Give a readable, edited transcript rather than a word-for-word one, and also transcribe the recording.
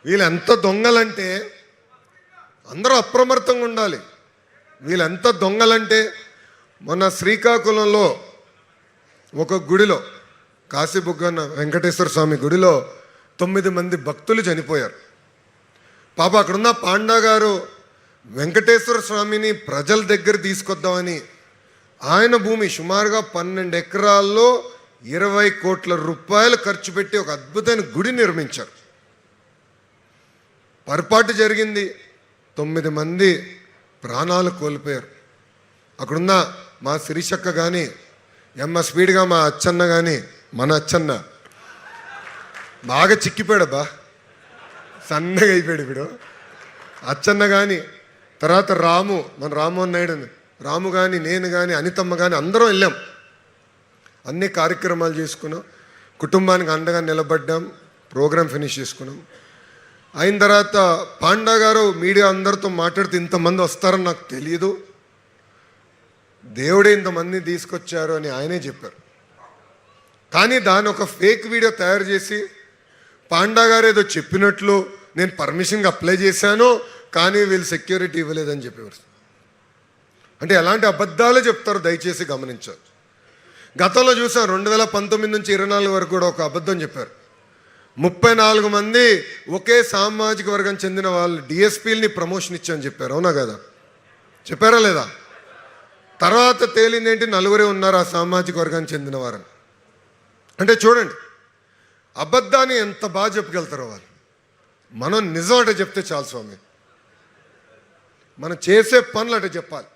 వీళ్ళు ఎంత దొంగలంటే అందరూ అప్రమత్తంగా ఉండాలి. వీళ్ళు ఎంత దొంగలంటే మొన్న శ్రీకాకుళంలో ఒక గుడిలో కాశీబుగ్గన్న వెంకటేశ్వర స్వామి గుడిలో 9 మంది భక్తులు చనిపోయారు. పాప అక్కడున్న పాండా గారు వెంకటేశ్వర స్వామిని ప్రజల దగ్గర తీసుకొద్దామని ఆయన భూమి సుమారుగా 12 ఎకరాల్లో 20 కోట్ల రూపాయలు ఖర్చు పెట్టి ఒక అద్భుతమైన గుడి నిర్మించారు. పొరపాటు జరిగింది, 9 మంది ప్రాణాలు కోల్పోయారు. అక్కడున్న మా శిరీషక్క కానీ స్పీడ్గా మా అచ్చన్న కానీ మన అచ్చన్న బాగా చిక్కిపోయాడబ్బా, సన్నగా అయిపోయాడు ఇప్పుడు అచ్చన్న కానీ, తర్వాత రాము మన రామ్మోహన్ నాయుడు రాము కానీ నేను కానీ అనితమ్మ కానీ అందరం వెళ్ళాం. అన్ని కార్యక్రమాలు చేసుకున్నాం, కుటుంబానికి అండగా నిలబడ్డాం, ప్రోగ్రాం ఫినిష్ చేసుకున్నాం. అయిన తర్వాత పాండా గారు మీడియా అందరితో మాట్లాడితే ఇంతమంది వస్తారని నాకు తెలియదు, దేవుడే ఇంతమందిని తీసుకొచ్చారు అని ఆయనే చెప్పారు. కానీ దాని ఒక ఫేక్ వీడియో తయారు చేసి పాండా గారు ఏదో చెప్పినట్లు నేను పర్మిషన్గా అప్లై చేశాను కానీ వీళ్ళు సెక్యూరిటీ ఇవ్వలేదని చెప్పేవారు. అంటే ఎలాంటి అబద్ధాలు చెప్తారో దయచేసి గమనించారు. గతంలో చూసాం 2019 నుంచి 24 వరకు కూడా ఒక అబద్ధం చెప్పారు. 34 మంది ఒకే సామాజిక వర్గం చెందిన వాళ్ళు డిఎస్పీలని ప్రమోషన్ ఇచ్చామని చెప్పారు. అవునా కదా? చెప్పారా లేదా? తర్వాత తేలింది ఏంటి, 4 ఉన్నారు ఆ సామాజిక వర్గానికి చెందిన వారని. అంటే చూడండి అబద్ధాన్ని ఎంత బాగా చెప్పగలుగుతారో వాళ్ళు. మనం నిజం అంటే చెప్తే చాలు స్వామి, మనం చేసే పనులు అంటే చెప్పాలి.